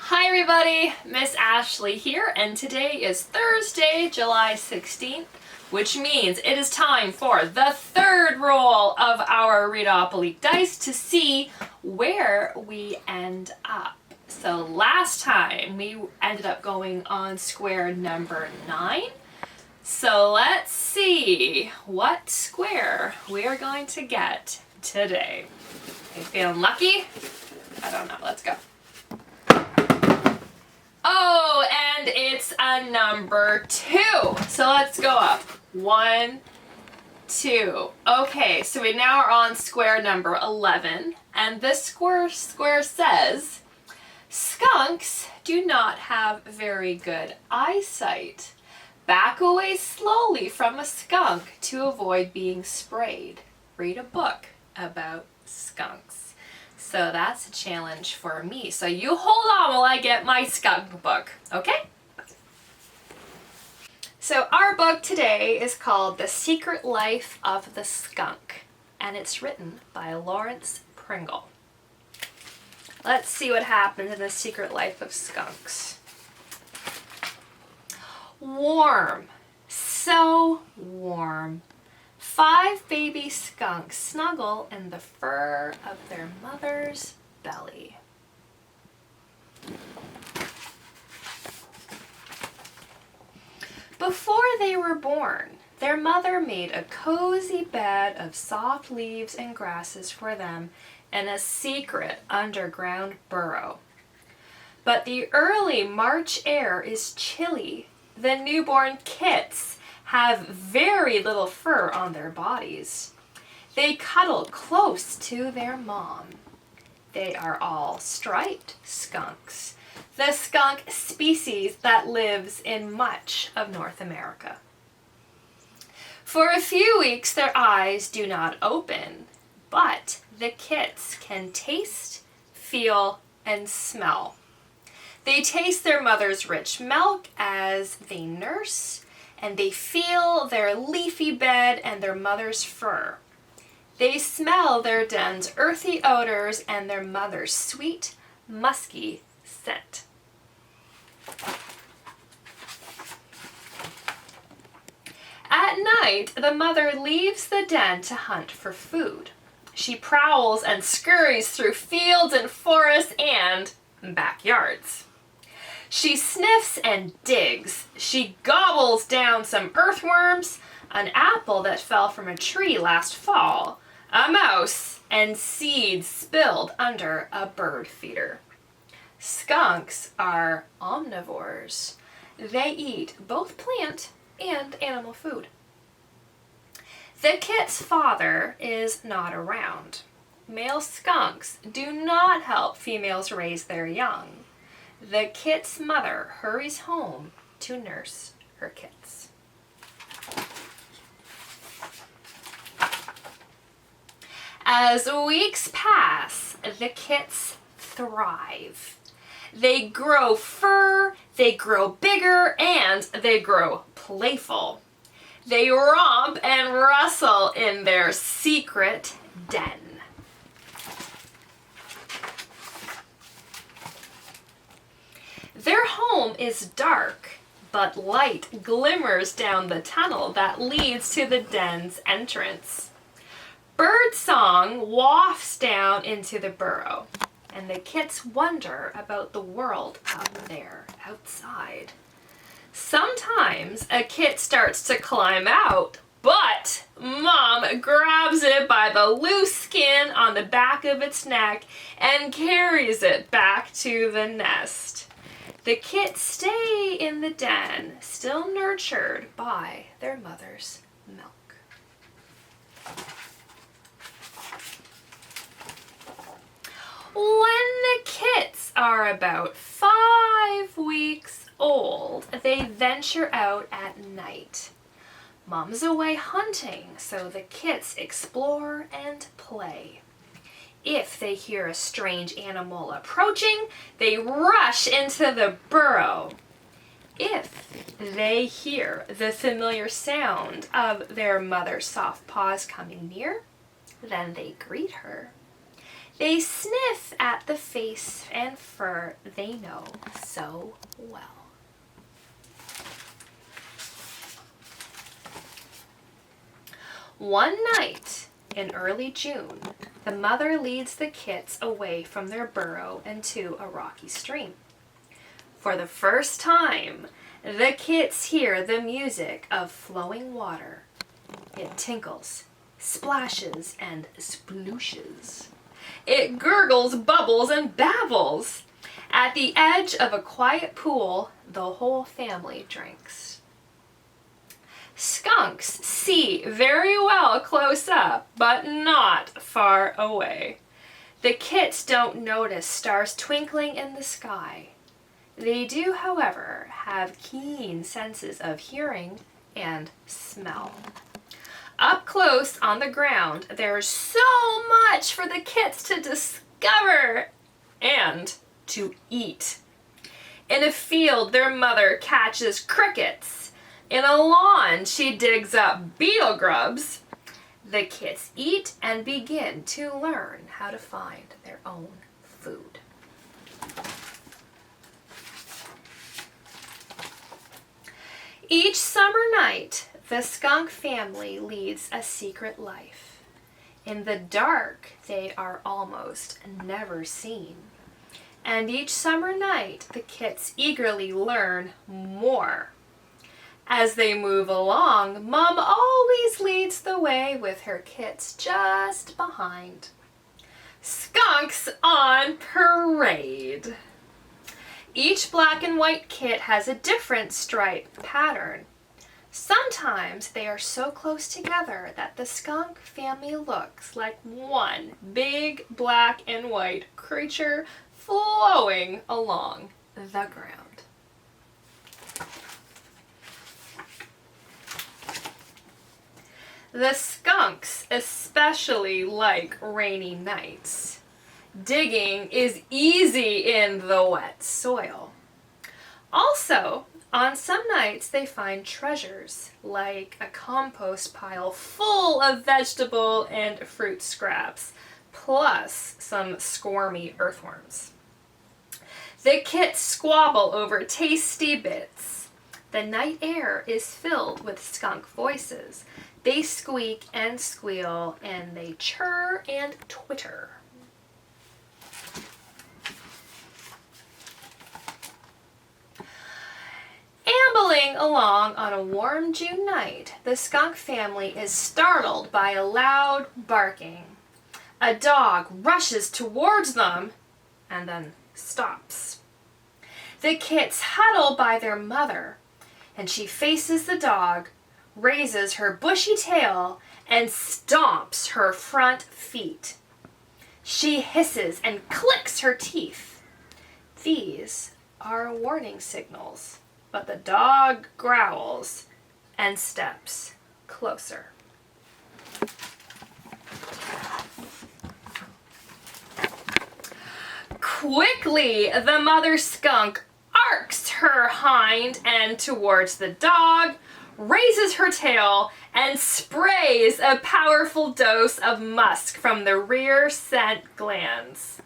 Hi everybody, Miss Ashley here, and today is Thursday, July 16th, which means it is time for the third roll of our Readopoly dice to see where we end up. So last time we ended up going on square number 9. So let's see what square we are going to get today. Are you feeling lucky? I don't know, let's go. Oh, and it's a number 2. So let's go up. 1, 2. Okay, so we now are on square number 11. And this square says, skunks do not have very good eyesight. Back away slowly from a skunk to avoid being sprayed. Read a book about skunks. So that's a challenge for me. So you hold on while I get my skunk book, okay? So our book today is called The Secret Life of the Skunk, and it's written by Lawrence Pringle. Let's see what happens in The Secret Life of Skunks. Warm, so warm. 5 baby skunks snuggle in the fur of their mother's belly. Before they were born, their mother made a cozy bed of soft leaves and grasses for them in a secret underground burrow. But the early March air is chilly. The newborn kits have very little fur on their bodies. They cuddle close to their mom. They are all striped skunks, the skunk species that lives in much of North America. For a few weeks their eyes do not open, but the kits can taste, feel, and smell. They taste their mother's rich milk as they nurse, and they feel their leafy bed and their mother's fur. They smell their den's earthy odors and their mother's sweet, musky scent. At night, the mother leaves the den to hunt for food. She prowls and scurries through fields and forests and backyards. She sniffs and digs. She gobbles down some earthworms, an apple that fell from a tree last fall, a mouse, and seeds spilled under a bird feeder. Skunks are omnivores. They eat both plant and animal food. The kit's father is not around. Male skunks do not help females raise their young. The kit's mother hurries home to nurse her kits. As weeks pass, the kits thrive. They grow fur, they grow bigger, and they grow playful. They romp and rustle in their secret den. Their home is dark, but light glimmers down the tunnel that leads to the den's entrance. Birdsong wafts down into the burrow, and the kits wonder about the world out there outside. Sometimes a kit starts to climb out, but Mom grabs it by the loose skin on the back of its neck and carries it back to the nest. The kits stay in the den, still nurtured by their mother's milk. When the kits are about 5 weeks old, they venture out at night. Mom's away hunting, so the kits explore and play. If they hear a strange animal approaching, they rush into the burrow. If they hear the familiar sound of their mother's soft paws coming near, then they greet her. They sniff at the face and fur they know so well. One night in early June, the mother leads the kits away from their burrow and to a rocky stream. For the first time, the kits hear the music of flowing water. It tinkles, splashes, and splooshes. It gurgles, bubbles, and babbles. At the edge of a quiet pool, the whole family drinks. Skunks see very well close up, but not far away. The kits don't notice stars twinkling in the sky. They do, however, have keen senses of hearing and smell. Up close on the ground, there's so much for the kits to discover and to eat. In a field, their mother catches crickets. In a lawn, she digs up beetle grubs. The kits eat and begin to learn how to find their own food. Each summer night, the skunk family leads a secret life. In the dark, they are almost never seen. And each summer night, the kits eagerly learn more. As they move along, Mom always leads the way with her kits just behind. Skunks on parade. Each black and white kit has a different stripe pattern. Sometimes they are so close together that the skunk family looks like one big black and white creature flowing along the ground. The skunks especially like rainy nights. Digging is easy in the wet soil. Also, on some nights they find treasures, like a compost pile full of vegetable and fruit scraps, plus some squirmy earthworms. The kits squabble over tasty bits. The night air is filled with skunk voices. They squeak and squeal, and they chirr and twitter. Ambling along on a warm June night, the skunk family is startled by a loud barking. A dog rushes towards them and then stops. The kits huddle by their mother, and she faces the dog, raises her bushy tail, and stomps her front feet. She hisses and clicks her teeth. These are warning signals, but the dog growls and steps closer. Quickly, the mother skunk arcs her hind end towards the dog, raises her tail, and sprays a powerful dose of musk from the rear scent glands.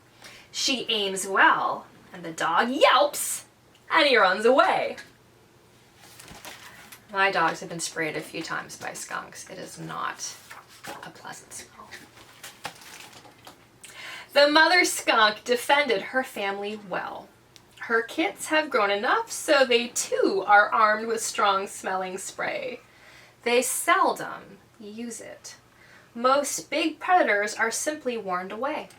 She aims well, and the dog yelps, and he runs away. My dogs have been sprayed a few times by skunks. It is not a pleasant smell. The mother skunk defended her family well. Her kits have grown enough so they too are armed with strong smelling spray. They seldom use it. Most big predators are simply warned away.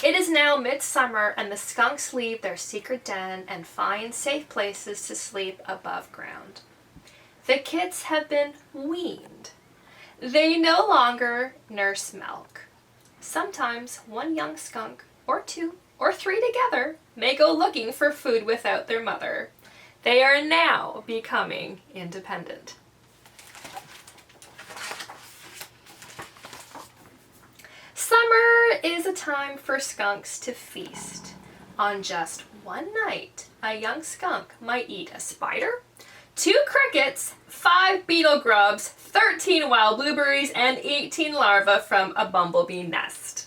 It is now midsummer and the skunks leave their secret den and find safe places to sleep above ground. The kits have been weaned. They no longer nurse milk. Sometimes one young skunk, or two, or three together, may go looking for food without their mother. They are now becoming independent. Summer is a time for skunks to feast. On just one night, a young skunk might eat a spider, 2 crickets, 5 beetle grubs, 13 wild blueberries, and 18 larvae from a bumblebee nest.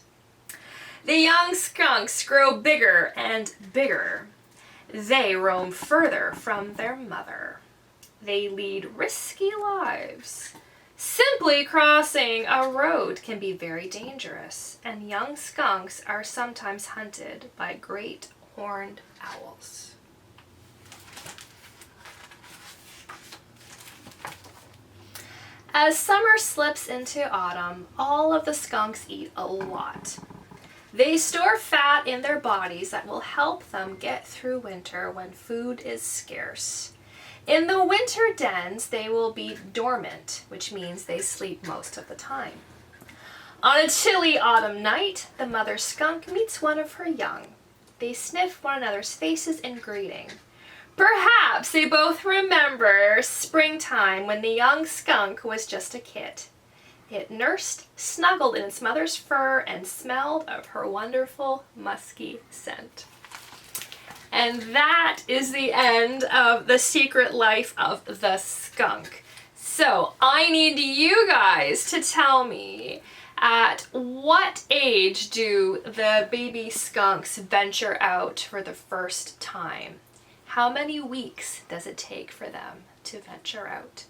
The young skunks grow bigger and bigger. They roam further from their mother. They lead risky lives. Simply crossing a road can be very dangerous, and young skunks are sometimes hunted by great horned owls. As summer slips into autumn, all of the skunks eat a lot. They store fat in their bodies that will help them get through winter when food is scarce. In the winter dens, they will be dormant, which means they sleep most of the time. On a chilly autumn night, the mother skunk meets one of her young. They sniff one another's faces in greeting. Perhaps they both remember springtime when the young skunk was just a kit. It nursed, snuggled in its mother's fur, and smelled of her wonderful musky scent. And that is the end of The Secret Life of the Skunk. So I need you guys to tell me, at what age do the baby skunks venture out for the first time? How many weeks does it take for them to venture out?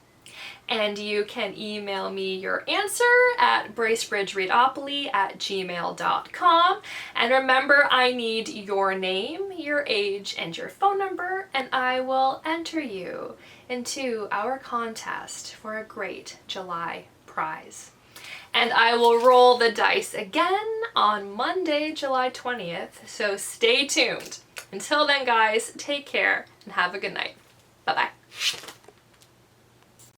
And you can email me your answer at bracebridgereadopoly@gmail.com. And remember, I need your name, your age, and your phone number, and I will enter you into our contest for a great July prize. And I will roll the dice again on Monday, July 20th, so stay tuned. Until then, guys, take care and have a good night. Bye-bye.